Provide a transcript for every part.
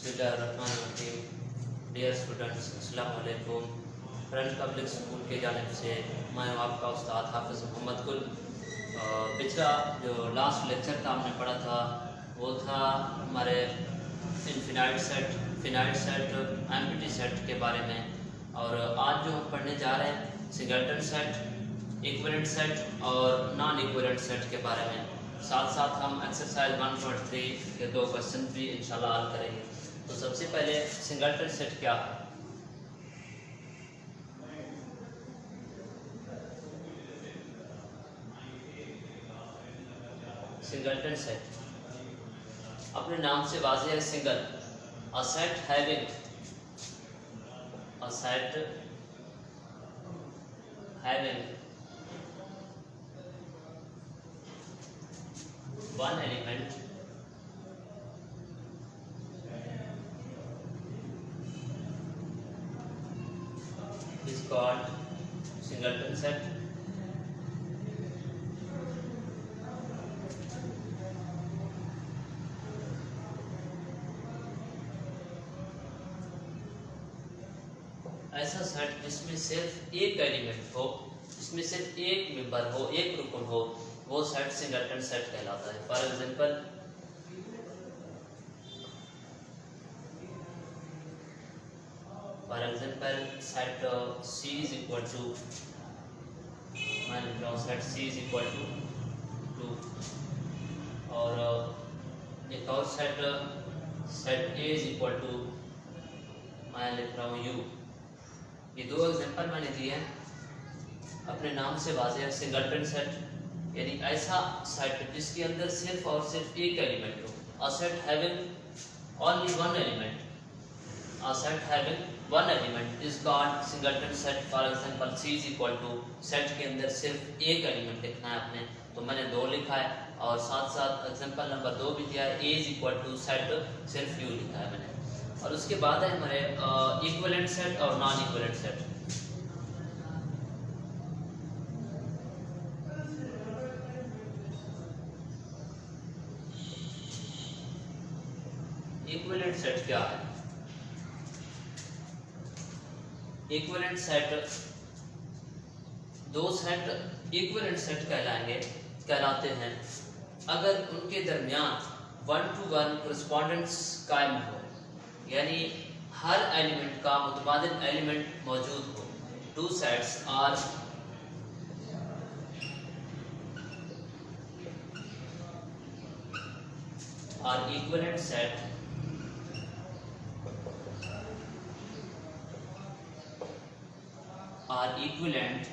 बिस्मिल्लाहिर्रहमानिर्रहीम। Dear students, अस्सलाम वालेकुम। फ्रेंच पब्लिक स्कूल के जानिब से मैं हूं आपका उस्ताद हाफिज़ मोहम्मद गुल। पिछला जो लास्ट लेक्चर था हमने पढ़ा था वो था हमारे infinite set, finite set, empty set के बारे में। और आज जो हम पढ़ने जा रहे हैं सिंगलटन सेट, इक्विवेलेंट सेट और नॉन इक्विवेलेंट सेट के बारे में। साथ साथ हम एक्सरसाइज 1.3 के 2 क्वेश्चन भी इंशाल्लाह हल करेंगे। तो सबसे पहले सिंगलटन सेट क्या है? सिंगलटन सेट अपने नाम से वाज़ेह है। Single, a set having one element is called singleton set. ऐसा सेट जिसमें सिर्फ एक एलिमेंट हो, जिसमें सिर्फ एक मेंबर हो, एक रुकन हो, वो सेट सिंगलटन सेट कहलाता है। For example set C is equal to, मैं लिख रहा हूँ set C is equal to 2, और एक और set A is equal to, मैं लिख रहा हूँ U। ये 2 एग्जांपल मैंने दिए हैं। अपने नाम से वाज़ेह है सिंगलटन सेट, यानी ऐसा सेट जिसके अंदर सिर्फ और सिर्फ एक एलिमेंट हो। A set having only one element, a set having one element is called singleton set. For example C is equal to, set के अंदर सिर्फ एक एलिमेंट लिखना है आपने, तो मैंने 2 लिखा है। और साथ साथ एग्जांपल नंबर 2 भी दिया है, A is equal to set सिर्फ U लिखा है मैंने। और उसके बाद है हमारे इक्विवेलेंट सेट और non equivalent set. Equivalent set क्या है? Equivalent set, 2 set equivalent set कहलाते हैं अगर उनके दरमियान 1-to-1 कोरेस्पोंडेंस कायम हो, यानी हर एलिमेंट का मुतबादिल एलिमेंट मौजूद हो। 2 sets are equivalent set are equivalent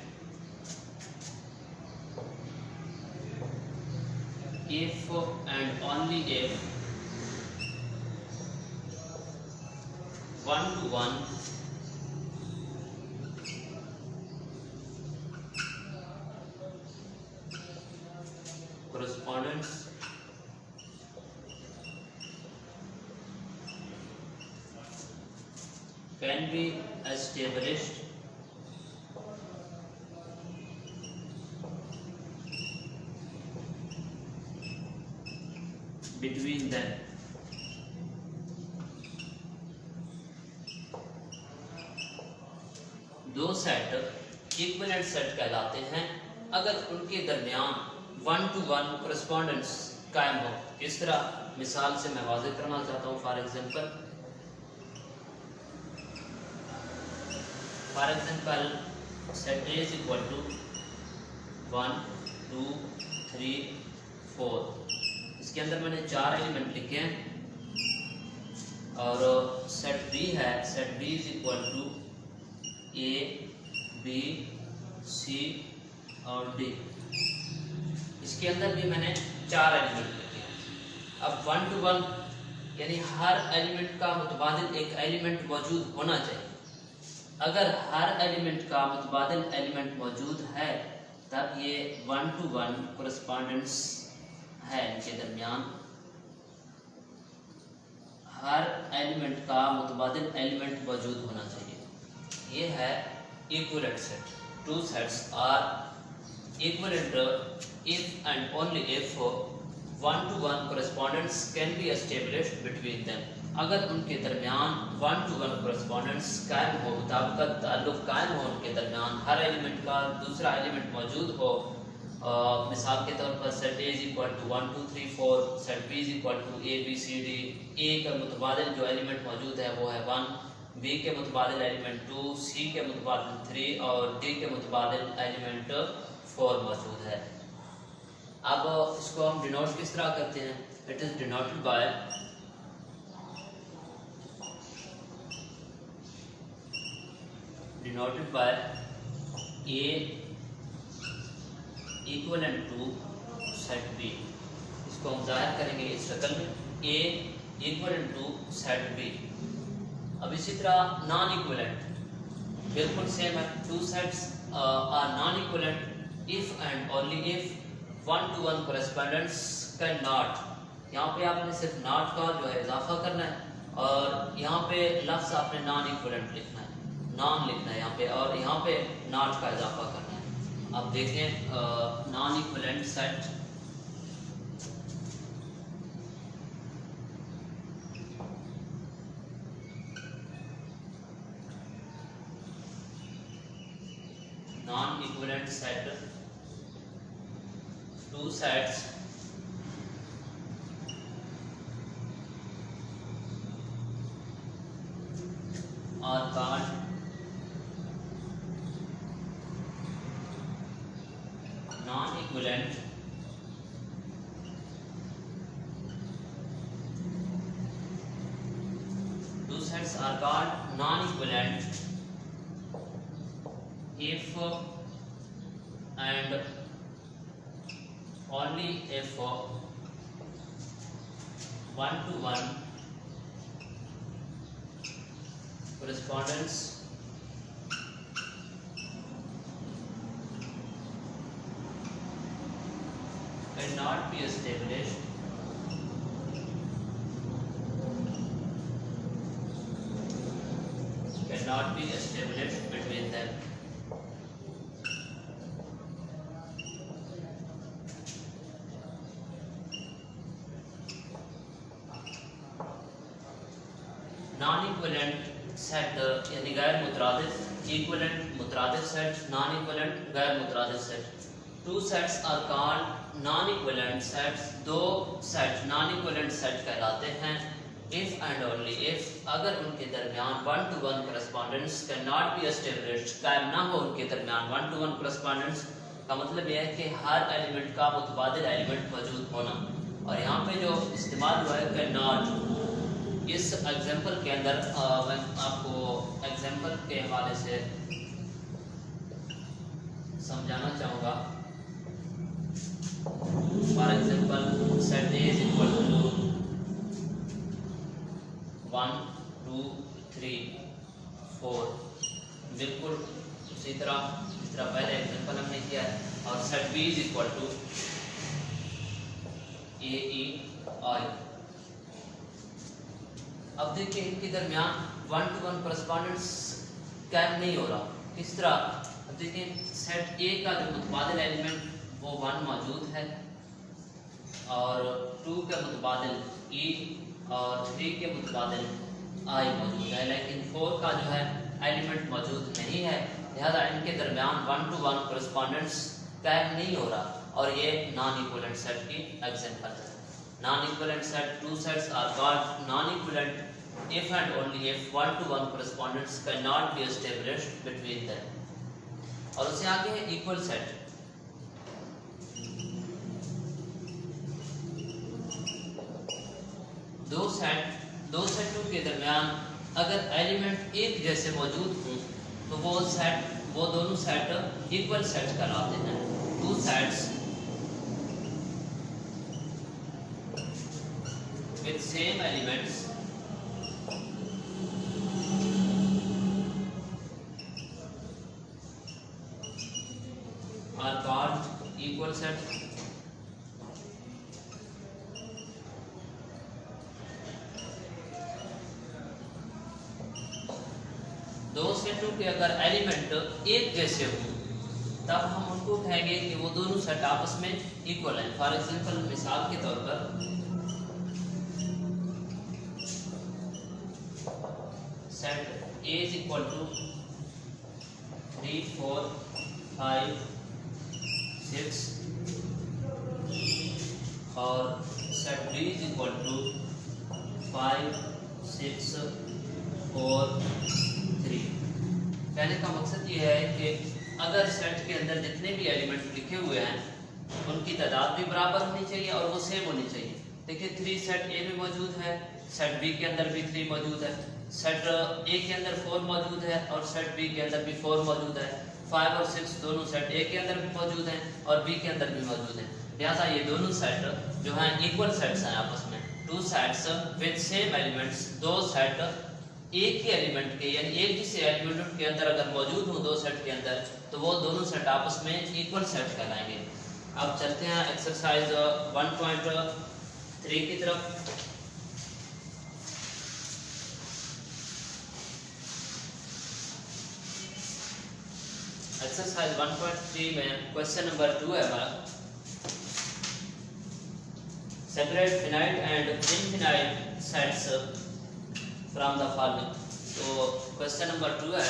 if and only if 1-to-1 correspondence can be established between them। दो सेट इक्विवेलेंट सेट कहलाते हैं अगर उनके दरमियान 1-to-1 कोरेस्पोंडेंस कायम हो। इस तरह मिसाल से मैं वाज़ेह करना चाहता हूँ। For example set A is equal to 1 2 3 4। इसके अंदर मैंने 4 एलिमेंट लिखे हैं। और सेट B है, set B is equal to A B C और D। इसके अंदर भी मैंने 4 एलिमेंट लिखे हैं। अब 1-to-1 यानी हर एलिमेंट का मुतबादिल एक एलिमेंट मौजूद होना चाहिए। अगर हर एलिमेंट का मुतबादिल एलिमेंट मौजूद है तब ये 1-to-1 कोरेस्पोंडेंस है। इनके दरमियान हर एलिमेंट का मुतबादिल एलिमेंट मौजूद होना चाहिए। ये है equivalent set. 2 sets are equivalent if and only if 1-to-1 correspondence can be established between them। अगर उनके दरमियान 1-to-1 कोरेस्पोंडेंस कायम हो, मुताबिकत ताल्लुक कायम हो उनके दरमियान, हर एलिमेंट का दूसरा एलिमेंट मौजूद हो। मिसाल के तौर पर set A = 1 2 3 4, set B = A B C D। A का मुतबादिल जो एलिमेंट मौजूद है वो है 1, B के मुतबादिल एलिमेंट 2, C के मुतबादिल 3 और D के मुतबादिल एलिमेंट 4 मौजूद है। अब इसको हम डिनोट किस तरह करते हैं? It is denoted by A equivalent to set B। इसको हम जाहिर करेंगे इस शक्ल में, A equivalent to set B। अब इसी तरह नॉन इक्वलेंट बिल्कुल सेम है। Two sets are non equivalent if and only if 1-to-1 correspondence can not. यहाँ पे आपने सिर्फ नॉट का जो है इजाफा करना है और यहाँ पे लफ्ज आपने नॉन इक्वलेंट लिखना है, नॉन लिखना है यहाँ पे, और यहाँ पे नॉट का इजाफा करना है। अब देखें non equivalent set two sets are called non-equivalent if and only if 1-to-1 correspondence cannot be established between them. Non equivalent set यानी गैर मुतरादिफ, इक्विवेलेंट मुतरादिफ सेट, नॉन इक्विवेलेंट गैर मुतरादिफ set. Two sets are called non equivalent sets. दो set non equivalent set कहलाते हैं if and only if, अगर उनके दरमियान 1-to-1 correspondence can not be established, कायम ना हो उनके दरमियान 1-to-1 कोरेस्पोंडेंस का मतलब यह है कि हर एलिमेंट का मुतबादिल एलिमेंट मौजूद होना। और यहाँ पे जो इस्तेमाल हुआ है कैन नॉट, इस एग्जाम्पल के अंदर मैं आपको एग्जाम्पल के हवाले से समझाना चाहूँगा। For example set A is equal to 1 2 3 4, बिल्कुल उसी तरह जिस तरह पहले एग्जाम्पल हमने किया है। और set B is equal to A E I। अब देखिए इनके दरमियान 1-to-1 कोरेस्पोंडेंस कायम नहीं हो रहा। किस तरह? अब देखिए सेट A का जो मुतबादिल एलिमेंट वो 1 मौजूद है और 2 के मुतबादिल E और 3 के मुतबादिल I मौजूद है, लेकिन 4 का जो है एलिमेंट मौजूद नहीं है। लिहाजा इनके दरमियान 1-to-1 कोरेस्पोंडेंस कायम नहीं हो रहा और ये नॉन इक्विवेलेंट सेट की एग्जांपल है। Non equivalent set, two sets are called non equivalent if and only if 1-to-1 correspondence cannot be established between them। और उससे आगे है इक्वल सेट। दो सेटों के दरमियान अगर एलिमेंट एक जैसे मौजूद हों तो वो दोनों सेट इक्वल सेट कहलाते हैं। Two sets with same elements are called equal set। दो सेटों के अगर एलिमेंट एक जैसे हों तब हम उनको कहेंगे कि वो दोनों सेट आपस में इक्वल हैं। फॉर एग्जांपल मिसाल के तौर पर A इज इक्वल टू 3 4 5 6 और set B is equal to 5 6 4 3। कहने का मकसद ये है कि अगर सेट के अंदर जितने भी एलिमेंट लिखे हुए हैं उनकी तादाद भी बराबर होनी चाहिए और वो सेम होनी चाहिए। देखिए 3 सेट ए में मौजूद है, सेट बी के अंदर भी 3 मौजूद है, सेट ए के अंदर 4 मौजूद है और सेट बी के अंदर भी 4 मौजूद है। 5 और 6 दोनों सेट ए के अंदर भी मौजूद हैं और बी के अंदर भी मौजूद हैं। लिहाजा ये दोनों सेट जो हैं इक्वल सेट्स हैं आपस में। Two sets with same elements, दो सेट एक ही एलिमेंट के यानी एक जैसे एलिमेंट के अंदर अगर मौजूद हो दो सेट के अंदर तो वो दोनों सेट आपस में इक्वल सेट कहलाएंगे। अब चलते हैं एक्सरसाइज 1.3 की तरफ। एक्सरसाइज 1.3 में क्वेश्चन नंबर 2 है हमारा, separate finite and infinite sets from the following. तो क्वेश्चन नंबर 2 है,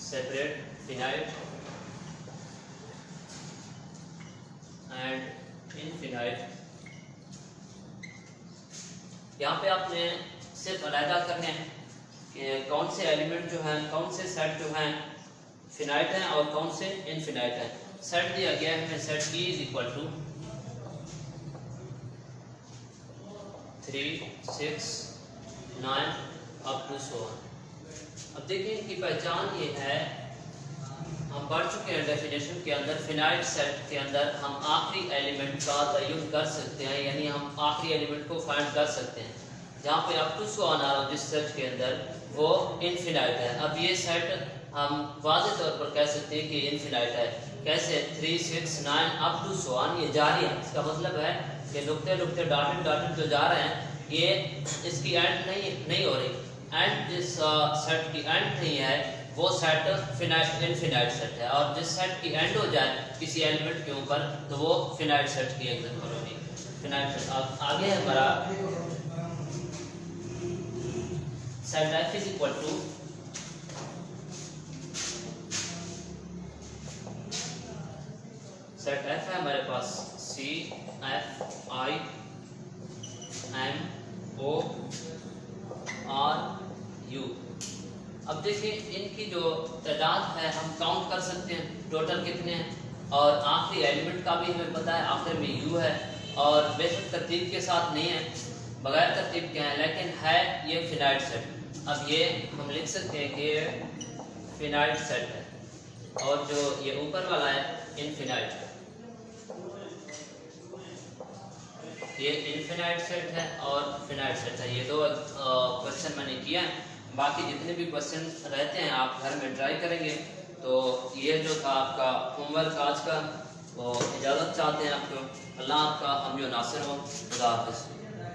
सेपरेट फिनाइट एंड इनफिनाइट। यहाँ पे आपने सिर्फ अलहदा करने हैं कि कौन से एलिमेंट जो हैं, कौन से सेट जो हैं फिनाइट हैं और कौन से इनफिनाइट हैं। सेट दिया गया है हमें, set E is equal to 3 6 9 up to 100। अब देखिए इनकी पहचान ये है, हम पढ़ चुके हैं डेफिनेशन के अंदर, फिनाइट सेट के अंदर हम आखिरी एलिमेंट का तयन कर सकते हैं, यानी हम आखिरी एलिमेंट को फाइंड कर सकते हैं। जहाँ पे अप टू 100 आ रहा हो जिस सेट के अंदर वो इनफिनाइट है। अब ये सेट हम वाज़ेह तौर पर कह सकते हैं कि इनफिनाइट है। कैसे? 3 6 9 अप टू 100 ये जारी है। इसका मतलब है कि लुकते लुकते डॉटेड डॉटेड जो जा रहे हैं ये इसकी एंड नहीं हो रही। एंड जिस सेट की एंड नहीं है वो सेट फिनाइट इनफिनाइट सेट है, और जिस सेट की एंड हो जाए किसी एलिमेंट के ऊपर तो वो फिनाइट सेट की एग्जांपल होगी। फिनाइट सेट आगे है हमारा set F is equal to set F है हमारे पास C F I M O R U। अब देखिए इनकी जो तादाद है हम काउंट कर सकते हैं टोटल कितने हैं, और आखिरी एलिमेंट का भी हमें पता है आखिर में U है, और बेशक तरतीब के साथ नहीं है, बगैर तरतीब के हैं, लेकिन है ये फिनाइट सेट। अब ये हम लिख सकते हैं कि ये फिनाइट सेट है, और जो ये ऊपर वाला है इनफिनाइट है। ये इनफिनाइट सेट है और फिनाइट सेट है। ये दो क्वेश्चन मैंने किया है। बाकी जितने भी क्वेश्चन रहते हैं आप घर में ट्राई करेंगे। तो ये जो था आपका होमवर्क आज का, वो इजाज़त चाहते हैं आपको। अल्लाह आपका हम जो नासिर हो। खुदा हाफिज़।